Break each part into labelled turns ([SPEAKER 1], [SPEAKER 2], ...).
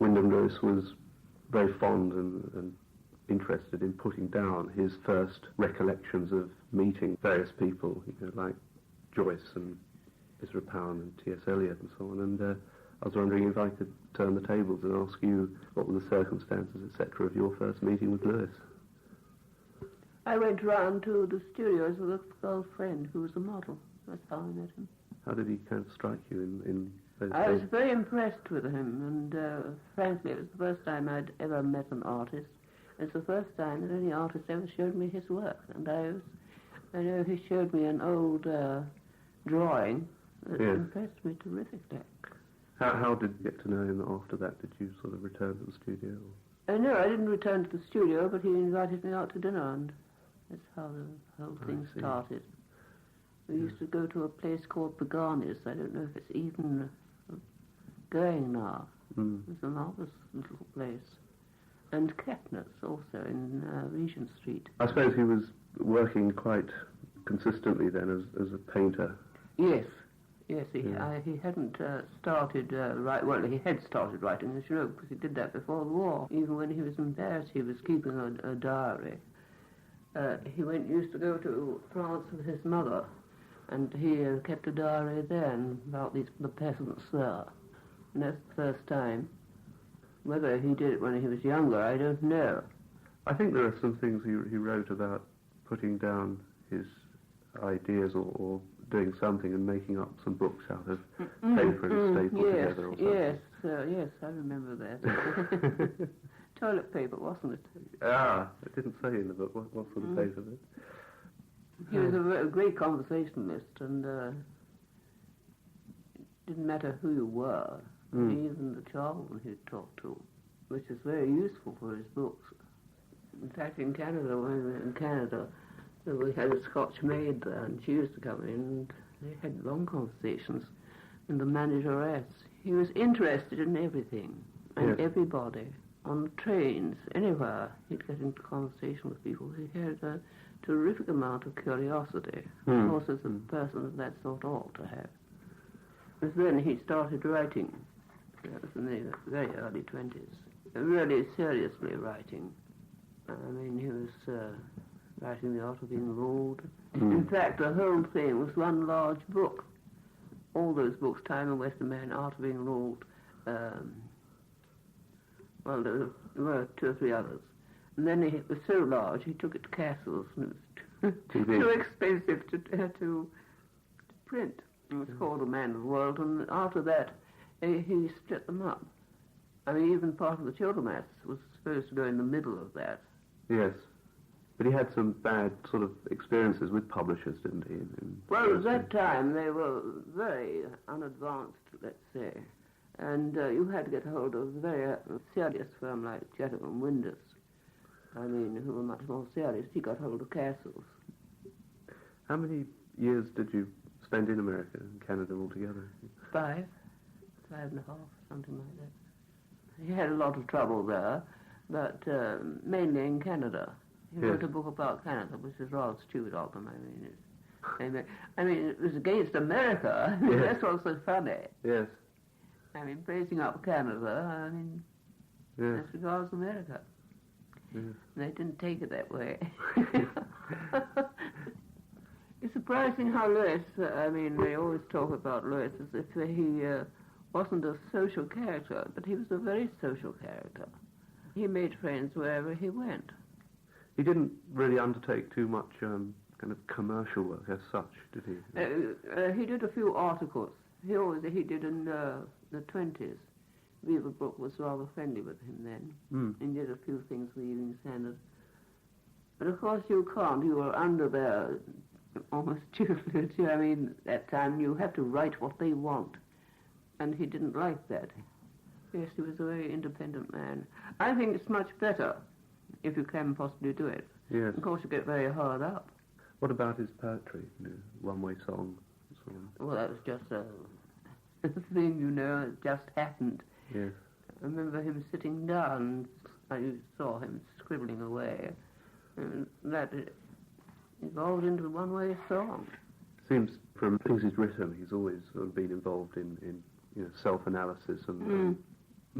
[SPEAKER 1] Wyndham Lewis was very fond and interested in putting down his first recollections of meeting various people, like Joyce and Ezra Pound and T.S. Eliot and so on. And I was wondering if I could turn the tables and ask you what were the circumstances, etc., of your first meeting with Lewis.
[SPEAKER 2] I went round to the studios with a girlfriend who was a model. That's how I met him.
[SPEAKER 1] How did he kind of strike you in those days?
[SPEAKER 2] I was very impressed with him, and frankly, it was the first time I'd ever met an artist. It's the first time that any artist ever showed me his work, and I know he showed me an old drawing that impressed me terrifically.
[SPEAKER 1] How did you get to know him after that? Did you sort of return to the studio?
[SPEAKER 2] No, I didn't return to the studio, but he invited me out to dinner, and that's how the whole thing started. We used to go to a place called Pagani's. I don't know if it's even going now. It's a marvellous little place. And Kettner's also in Regent Street.
[SPEAKER 1] I suppose he was working quite consistently then as a painter.
[SPEAKER 2] Yes, he hadn't started well, he had started writing, as you know, because he did that before the war. Even when he was in Paris, he was keeping a diary. He used to go to France with his mother, and he kept a diary then about the peasants there. And that's the first time. Whether he did it when he was younger, I don't know.
[SPEAKER 1] I think there are some things he wrote about putting down his ideas or doing something and making up some books out of paper and stapled together or something.
[SPEAKER 2] Yes, I remember that. Toilet paper, wasn't it?
[SPEAKER 1] It didn't say in the book what sort of paper it.
[SPEAKER 2] He was a great conversationalist, and it didn't matter who you were, even the children he'd talk to, which is very useful for his books. In fact, in Canada, when we were in Canada, we had a Scotch maid there, and she used to come in, and they had long conversations. And the manageress, he was interested in everything and everybody. On trains, anywhere, he'd get into conversation with people. He had a terrific amount of curiosity. Of course, as a person of that sort ought to have. But then he started writing. That was in the very early 20s. Really seriously writing. I mean, he was writing The Art of Being Ruled. In fact, the whole thing was one large book. All those books, Time and Western Man, Art of Being Ruled, well, there were 2 or 3 others. And then it was so large, he took it to Castles, and it was too expensive to print. It was called A Man of the World, and after that, he split them up. I mean, even part of the Childermass was supposed to go in the middle of that.
[SPEAKER 1] Yes. But he had some bad sort of experiences with publishers, didn't he?
[SPEAKER 2] Well, at that time, they were very unadvanced, let's say. And you had to get hold of a very serious firm like Chettam and Windus. I mean, who were much more serious. He got hold of Castles.
[SPEAKER 1] How many years did you spend in America and Canada altogether?
[SPEAKER 2] 5.5, something like that. He had a lot of trouble there, but mainly in Canada. He wrote a book about Canada, which is rather stupid of them. I mean, it was against America. I mean, that's what's so funny.
[SPEAKER 1] Yes.
[SPEAKER 2] I mean, praising up Canada, I mean, as regards America. Yes. They didn't take it that way. It's surprising how Lewis, I mean, they always talk about Lewis as if he wasn't a social character, but he was a very social character. He made friends wherever he went.
[SPEAKER 1] He didn't really undertake too much kind of commercial work as such, did he?
[SPEAKER 2] He did a few articles. He did in the 20s. Beaverbrook was rather friendly with him then. He did a few things for the Evening Standard. But of course you can't. You were under their almost tutelage. I mean, at that time you have to write what they want. And he didn't like that. Yes, he was a very independent man. I think it's much better if you can possibly do it.
[SPEAKER 1] Yes.
[SPEAKER 2] Of course you get very hard up.
[SPEAKER 1] What about his poetry? One-way song? So on.
[SPEAKER 2] Well, that was just a thing, it just happened.
[SPEAKER 1] Yes.
[SPEAKER 2] I remember him sitting down, I saw him scribbling away, and that evolved into a one-way song.
[SPEAKER 1] Seems from things he's written, he's always sort of been involved in self-analysis and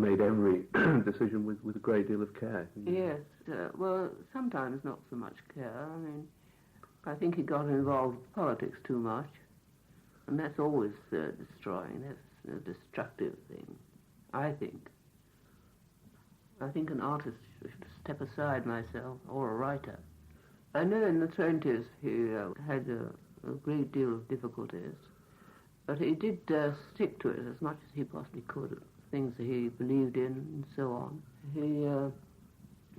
[SPEAKER 1] made every decision with a great deal of care.
[SPEAKER 2] Yes, well, sometimes not so much care. I mean, I think he got involved with politics too much, and that's always destroying. That's a destructive thing, I think. I think an artist should step aside myself, or a writer. I know in the 20s he had a great deal of difficulties, but he did stick to it as much as he possibly could, things that he believed in and so on.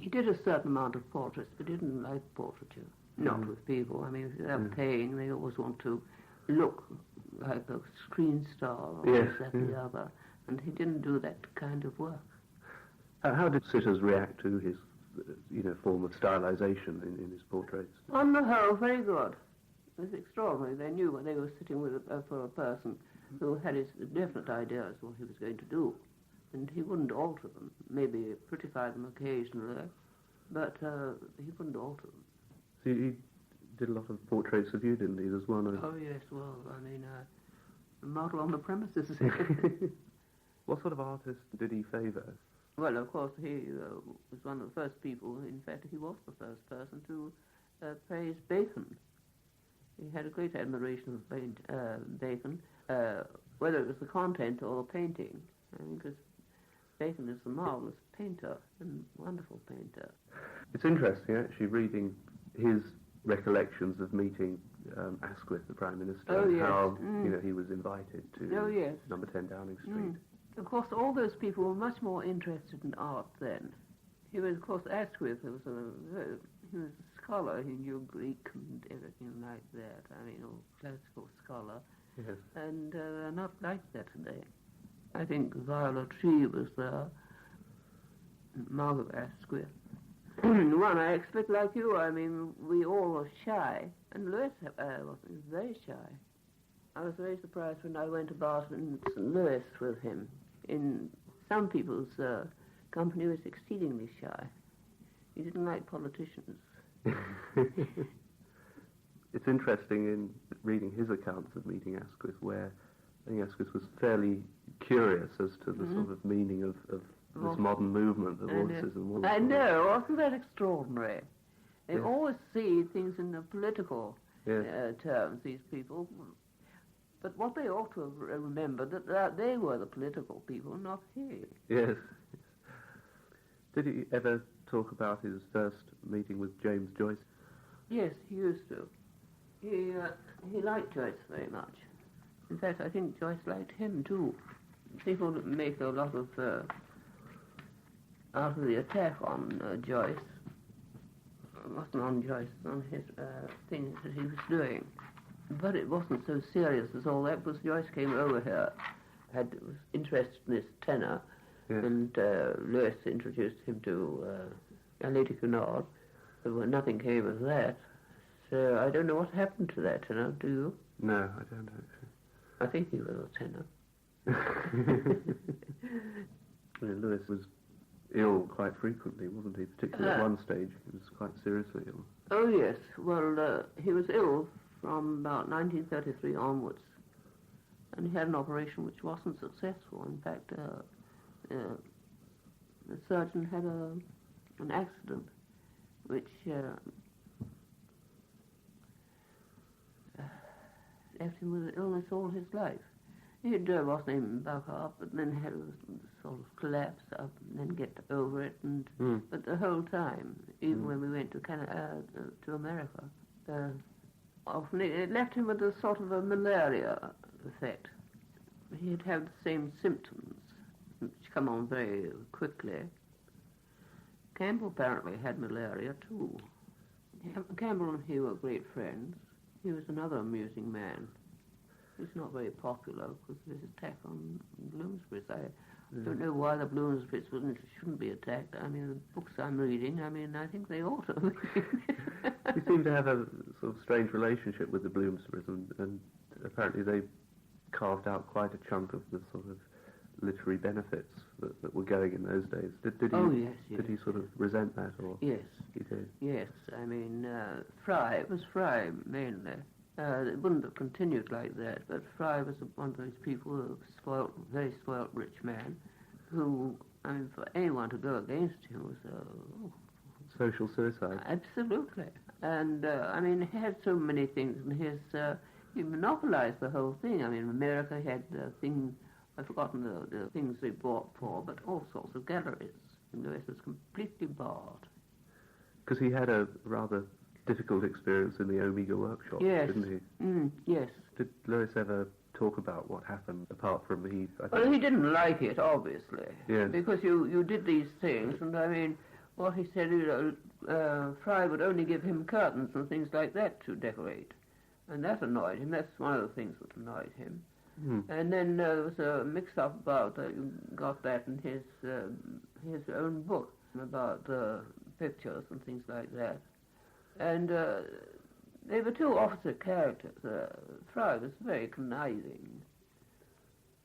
[SPEAKER 2] He did a certain amount of portraits, but didn't like portraiture, not with people. I mean, if they're paying, they always want to look like a screen star or this, that, and the other, and he didn't do that kind of work.
[SPEAKER 1] How did sitters react to his, form of stylization in his portraits?
[SPEAKER 2] On the whole, very good. It was extraordinary. They knew what they were sitting with for a person who had his definite ideas what he was going to do, and he wouldn't alter them. Maybe prettify them occasionally, but he wouldn't alter them.
[SPEAKER 1] So he did a lot of portraits of you, didn't he? There's one.
[SPEAKER 2] Oh yes, well, I mean, a model on the premises.
[SPEAKER 1] What sort of artist did he favour?
[SPEAKER 2] Well, of course, he was one of the first people. In fact, he was the first person to praise Bacon. He had a great admiration of Bacon, whether it was the content or the painting, because Bacon is a marvellous painter and wonderful painter.
[SPEAKER 1] It's interesting, actually, reading his recollections of meeting Asquith, the Prime Minister, and how he was invited to number 10 Downing Street.
[SPEAKER 2] Of course, all those people were much more interested in art then. He was, of course, Asquith. He was a scholar. He knew Greek and everything like that. I mean, a classical scholar.
[SPEAKER 1] Yes.
[SPEAKER 2] And they're not like that today. I think Viola Tree was there. Margaret Asquith. One, I expect like you. I mean, we all were shy. And Lewis was very shy. I was very surprised when I went to Barton and St. Louis with him. In some people's company, he was exceedingly shy. He didn't like politicians.
[SPEAKER 1] It's interesting in reading his accounts of meeting Asquith, where I think Asquith was fairly curious as to the sort of meaning of this modern movement of autism.
[SPEAKER 2] I know, wasn't that extraordinary? They always see things in the political terms, these people. But what they ought to have remembered, that they were the political people, not he.
[SPEAKER 1] Yes. Did he ever talk about his first meeting with James Joyce?
[SPEAKER 2] Yes, he used to. He liked Joyce very much. In fact, I think Joyce liked him too. People make a lot of out of the attack on Joyce. It wasn't on Joyce, on his things that he was doing. But it wasn't so serious as all that, because Joyce came over here, was interested in this tenor, and Lewis introduced him to Lady Cunard, but nothing came of that. So I don't know what happened to that tenor, do you?
[SPEAKER 1] No, I don't actually.
[SPEAKER 2] I think he was a tenor.
[SPEAKER 1] Lewis was ill quite frequently, wasn't he? Particularly at one stage, he was quite seriously ill.
[SPEAKER 2] Oh yes, well, he was ill from about 1933 onwards, and he had an operation which wasn't successful. In fact, the surgeon had an accident which left him with illness all his life. He was named back up, but then had a sort of collapse up and then get over it. But the whole time, even when we went to America, often it left him with a sort of a malaria effect. He'd have the same symptoms, which come on very quickly. Campbell apparently had malaria too. Campbell and he were great friends. He was another amusing man. He's not very popular because of his attack on Bloomsbury. I don't know why the Bloomsbury shouldn't be attacked. I mean, the books I'm reading, I think they ought to.
[SPEAKER 1] We seem to have a sort of strange relationship with the Bloomsburys, and apparently they carved out quite a chunk of the sort of literary benefits that were going in those days. Did he?
[SPEAKER 2] Yes.
[SPEAKER 1] Did he sort of resent that, or?
[SPEAKER 2] Yes.
[SPEAKER 1] He did.
[SPEAKER 2] Yes, Fry. It was Fry mainly. It wouldn't have continued like that, but Fry was one of those people, very spoilt rich man, who I mean, for anyone to go against him was
[SPEAKER 1] social suicide.
[SPEAKER 2] Absolutely. And, I mean, he had so many things, and he monopolized the whole thing. I mean, America had the thing, I've forgotten the things they bought for, but all sorts of galleries. And Lewis was completely barred.
[SPEAKER 1] Because he had a rather difficult experience in the Omega workshop,
[SPEAKER 2] Yes.
[SPEAKER 1] didn't he?
[SPEAKER 2] Yes.
[SPEAKER 1] Did Lewis ever talk about what happened, apart from
[SPEAKER 2] Well, he didn't like it, obviously.
[SPEAKER 1] Yes.
[SPEAKER 2] Because you did these things, and I mean, what he said, Fry would only give him curtains and things like that to decorate. And that annoyed him. That's one of the things that annoyed him. And then there was a mix-up about, you got that in his own book, about pictures and things like that. And they were two opposite characters. Fry was very conniving.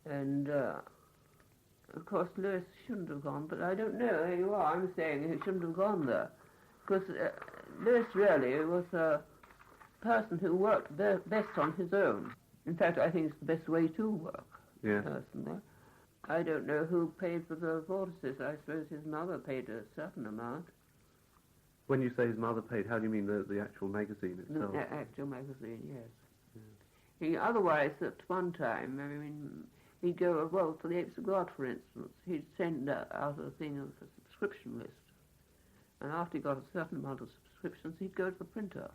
[SPEAKER 2] And, of course, Lewis shouldn't have gone, but I don't know. Here you are, I'm saying he shouldn't have gone there. Because Lewis really was a person who worked best on his own. In fact, I think it's the best way to work, personally. I don't know who paid for the vortices. I suppose his mother paid a certain amount.
[SPEAKER 1] When you say his mother paid, how do you mean the actual magazine itself?
[SPEAKER 2] The actual magazine, yes. Yeah. He otherwise, at one time, I mean, he'd go, well, for the Apes of God, for instance, he'd send out a thing of a subscription list. And after he got a certain amount of subscriptions, he'd go to the printer.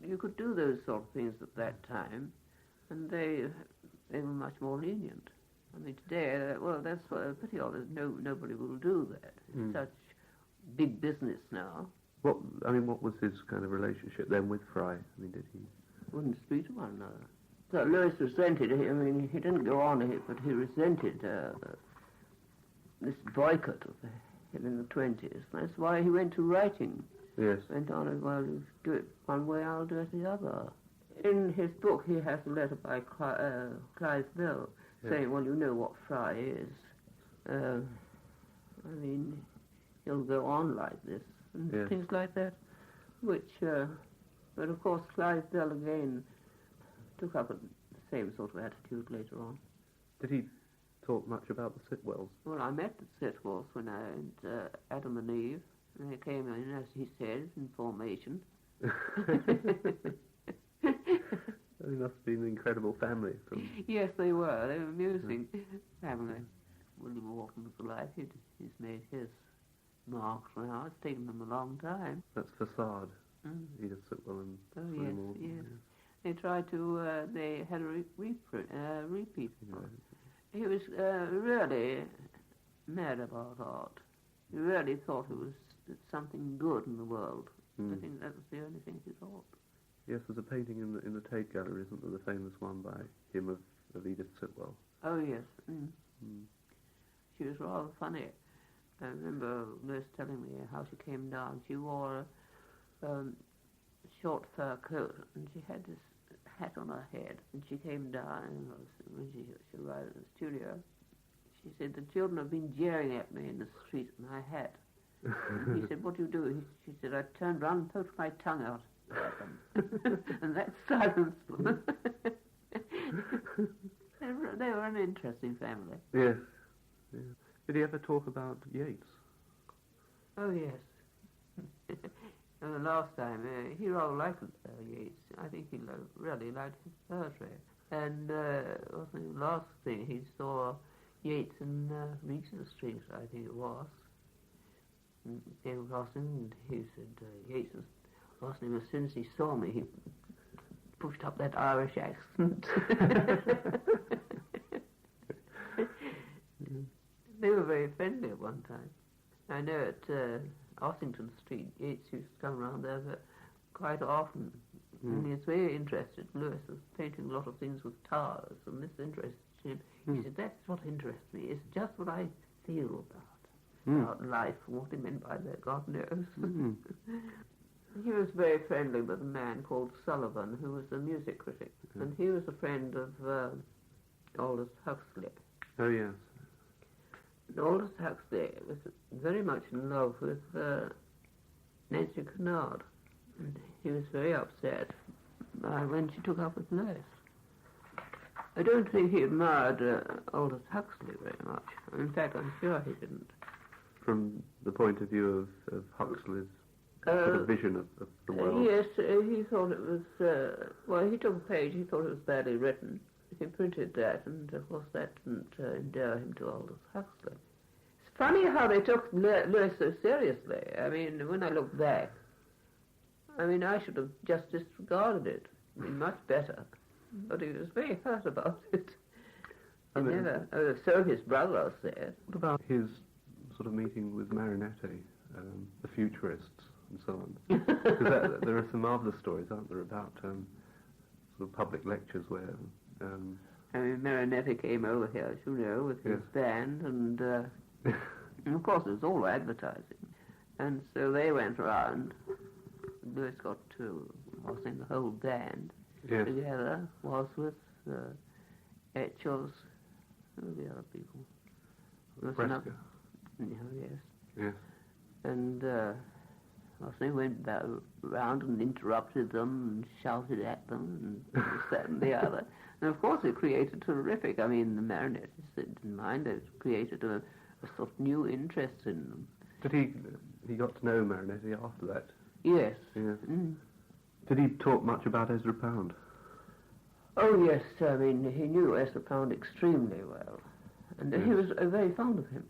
[SPEAKER 2] You could do those sort of things at that time, and they were much more lenient. I mean, today, well, that's a pity of it. Nobody will do that. It's such big business now.
[SPEAKER 1] What was his kind of relationship then with Fry? I mean, did he?
[SPEAKER 2] Wouldn't speak to one another. So Lewis resented it. I mean, he didn't go on it, but he resented this boycott of him in the 20s. That's why he went to writing.
[SPEAKER 1] Yes.
[SPEAKER 2] Went on and, well, you do it one way, I'll do it the other. In his book, he has a letter by Clive Bell saying, well, you know what Fry is. I mean, he'll go on like this, and things like that, which, but of course, Clive Bell again took up the same sort of attitude later on.
[SPEAKER 1] Did he talk much about the Sitwells?
[SPEAKER 2] Well, I met the Sitwells when I went Adam and Eve, and they came in, as he said, in formation.
[SPEAKER 1] They must have been an incredible family.
[SPEAKER 2] Yes, they were. They were amusing family. William Wharton was alive. He's made his marks now. It's taken them a long time.
[SPEAKER 1] That's Facade. Edith Sitwell and
[SPEAKER 2] William Wharton. Yes. They tried to, they had a repeat. He was really mad about art. He really thought it was something good in the world. I think that was the only thing he thought.
[SPEAKER 1] Yes, there's a painting in the Tate Gallery, isn't there, the famous one by him of Edith Sitwell.
[SPEAKER 2] Oh, yes. She was rather funny. I remember Nurse telling me how she came down. She wore a short fur coat, and she had this hat on her head, and she came down, and when she arrived in the studio, she said, the children have been jeering at me in the street in my hat. And he said, what do you do? She said, I turned round and poked my tongue out at them. And that silenced them. They were an interesting family.
[SPEAKER 1] Yes. Yeah. Did he ever talk about Yeats?
[SPEAKER 2] Oh, yes. And the last time, he rather liked Yeats. I think he really liked his poetry. And the last thing, he saw Yeats in Regent Street, I think it was. And came across him, and he said, Yeats was asking him, as soon as he saw me, he pushed up that Irish accent. They were very friendly at one time. I know at Ossington Street, Yeats used to come around there quite often. And he was very interested. Lewis was painting a lot of things with towers, and this interested him. He said, that's what interests me. It's just what I feel about life, and what he meant by that, God knows. He was very friendly with a man called Sullivan, who was a music critic, and he was a friend of Aldous Huxley.
[SPEAKER 1] Oh, yes.
[SPEAKER 2] And Aldous Huxley was very much in love with Nancy Cunard, and he was very upset when she took up with Lewis. I don't think he admired Aldous Huxley very much. In fact, I'm sure he didn't.
[SPEAKER 1] from the point of view of Huxley's sort of vision of the world?
[SPEAKER 2] Yes, he thought it was, well, he took a page, he thought it was badly written. He printed that, and of course that didn't endear him to Aldous Huxley. It's funny how they took Lewis so seriously. I mean, when I look back, I mean, I should have just disregarded it. I mean, much better. But he was very hurt about it. So his brother said.
[SPEAKER 1] What about his sort of meeting with Marinetti, the futurists, and so on? Because there are some marvellous stories, aren't there, about sort of public lectures where...
[SPEAKER 2] I mean, Marinetti came over here, as you know, with his band, and of course it was all advertising. And so they went around. Lewis got to, I think, the whole band together, was with Etchells, who were the other people?
[SPEAKER 1] Fresca.
[SPEAKER 2] Yes. And I think went round and interrupted them and shouted at them and this, that and the other. And of course it created terrific, I mean, the Marinettis didn't mind, it created a sort of new interest in them.
[SPEAKER 1] Did he got to know Marinetti after that?
[SPEAKER 2] Yes.
[SPEAKER 1] Yes. Did he talk much about Ezra Pound?
[SPEAKER 2] Oh yes, I mean, he knew Ezra Pound extremely well. And he was very fond of him.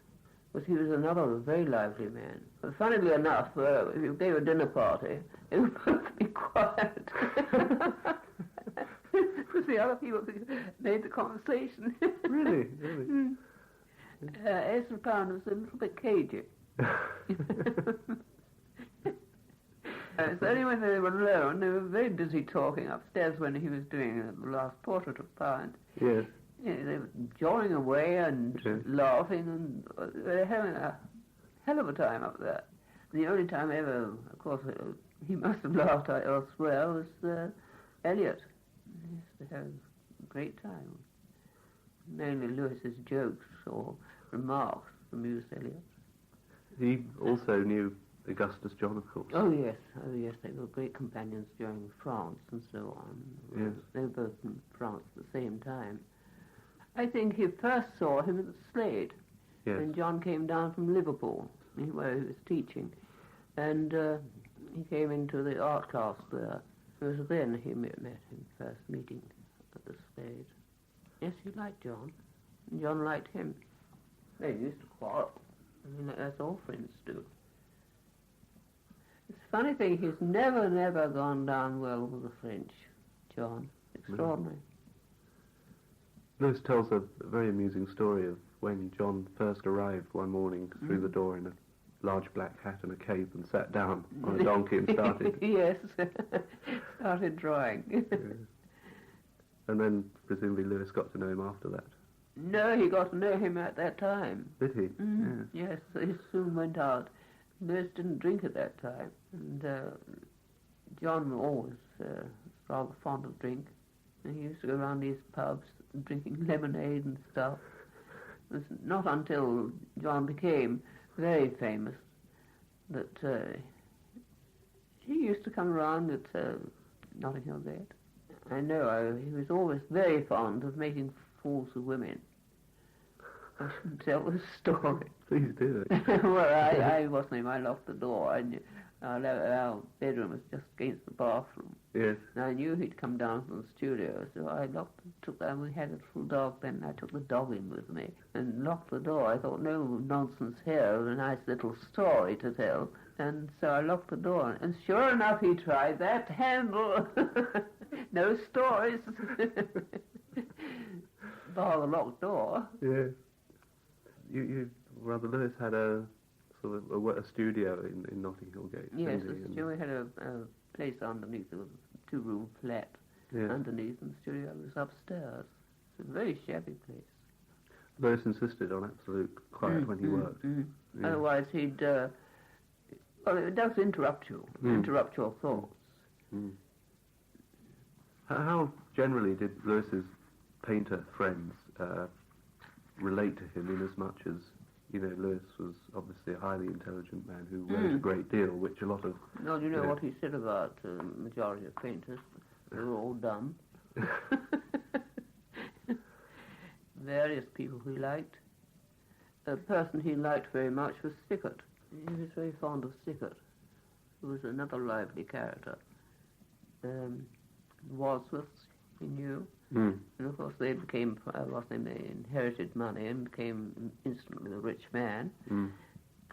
[SPEAKER 2] But he was another very lively man. But funnily enough, if you gave a dinner party, it would both be quiet. Because the other people made the conversation.
[SPEAKER 1] Really?
[SPEAKER 2] Ezra Pound was a little bit cagey. It's only when they were alone, they were very busy talking upstairs when he was doing the last portrait of Pound.
[SPEAKER 1] Yes.
[SPEAKER 2] Yeah, they were jawing away and laughing, and they were having a hell of a time up there. The only time ever, of course, he must have laughed elsewhere was Eliot. He used to have a great time. Mainly Lewis's jokes or remarks amused Eliot.
[SPEAKER 1] He also knew Augustus John, of course.
[SPEAKER 2] Oh yes, they were great companions during France and so on.
[SPEAKER 1] Yes.
[SPEAKER 2] They were both in France at the same time. I think he first saw him at the Slade when John came down from Liverpool, where he was teaching. And he came into the art class there. It was then he met him, first meeting at the Slade. Yes, he liked John, and John liked him. They used to quarrel. I mean, that's all friends do. It's a funny thing, he's never gone down well with the French, John. Extraordinary.
[SPEAKER 1] Lewis tells a very amusing story of when John first arrived one morning through the door in a large black hat and a cape and sat down on a donkey and started.
[SPEAKER 2] Yes, started drawing.
[SPEAKER 1] And then presumably Lewis got to know him after that.
[SPEAKER 2] No, he got to know him at that time.
[SPEAKER 1] Did he?
[SPEAKER 2] Yes, he soon went out. Lewis didn't drink at that time, and John was always rather fond of drink. And he used to go around these pubs drinking lemonade and stuff. It was not until John became very famous that he used to come around at Notting Hill Gate. I know, he was always very fond of making fools of women. I shouldn't tell the story.
[SPEAKER 1] Please do.
[SPEAKER 2] Well, I wasn't him. I locked the door. Our bedroom was just against the bathroom.
[SPEAKER 1] Yes.
[SPEAKER 2] And I knew he'd come down from the studio, so I took that. We had a little dog then. I took the dog in with me and locked the door. I thought, no nonsense here, a nice little story to tell. And so I locked the door. And sure enough, he tried that handle. No stories. Bar the locked door.
[SPEAKER 1] Yes. You Brother Lewis had a sort of a studio in Notting Hill Gate.
[SPEAKER 2] Yes, we had a place underneath. It was a two-room flat underneath, and the studio was upstairs. It's a very shabby place.
[SPEAKER 1] Lewis insisted on absolute quiet when he worked. Yeah.
[SPEAKER 2] Otherwise he'd... well, it does interrupt you, interrupt your thoughts.
[SPEAKER 1] How generally did Lewis's painter friends relate to him, in as much as, you know, Lewis was obviously a highly intelligent man who wrote a great deal, which a lot of...
[SPEAKER 2] No, you know what he said about the majority of painters? They were all dumb. Various people he liked. a person he liked very much was Stickett. He was very fond of Stickett, who was another lively character. Wadsworths he knew, and of course they became, they inherited money and became instantly a rich man.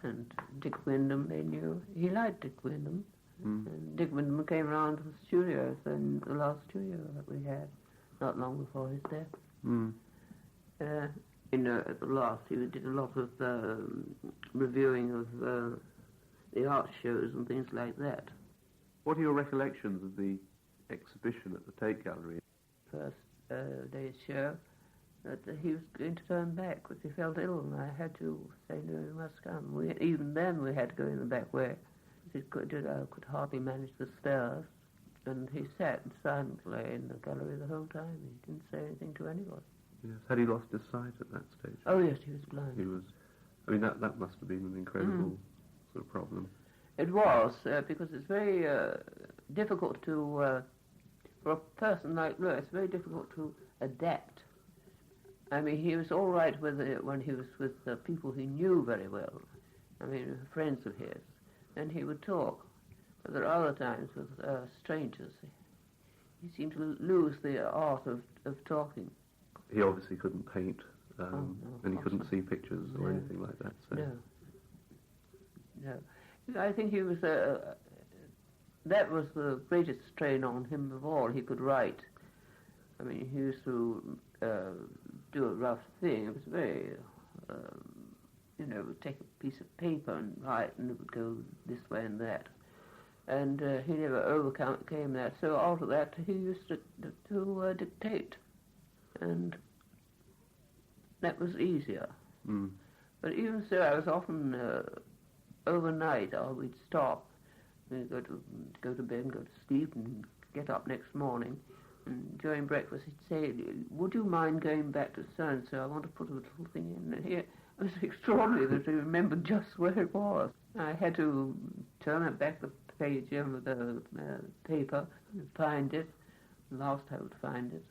[SPEAKER 2] And Dick Wyndham they knew. He liked Dick Wyndham. And Dick Wyndham came around to the studios in the last studio that we had, not long before his death. At the last, he did a lot of reviewing of the art shows and things like that.
[SPEAKER 1] What are your recollections of the exhibition at the Tate Gallery?
[SPEAKER 2] First day's show, that he was going to turn back because he felt ill, and I had to say, no, you must come. Even then we had to go in the back way. I could hardly manage the stairs, and he sat silently in the gallery the whole time. He didn't say anything to anybody.
[SPEAKER 1] Yes. Had he lost his sight at that stage?
[SPEAKER 2] Oh, yes, he was blind.
[SPEAKER 1] He was. I mean, that must have been an incredible sort of problem.
[SPEAKER 2] It was, because it's very difficult to, for a person like Lewis, it's very difficult to adapt. I mean, he was all right when he was with people he knew very well. I mean, friends of his. And he would talk. But there are other times with strangers. He seemed to lose the art of talking.
[SPEAKER 1] He obviously couldn't paint, and he couldn't see pictures or anything like that. So. No.
[SPEAKER 2] I think he was, that was the greatest strain on him of all. He could write. I mean, he used to do a rough thing. It was very, would take a piece of paper and write, and it would go this way and that. And he never overcame that. So after that, he used to dictate. And that was easier. But even so, I was often overnight, or we'd stop, we'd go to bed and go to sleep and get up next morning. And during breakfast, he'd say, "Would you mind going back to so-and-so? I want to put a little thing in." And here, it was extraordinary that he remembered just where it was. I had to turn it back the page over the paper and find it. Last I would find it.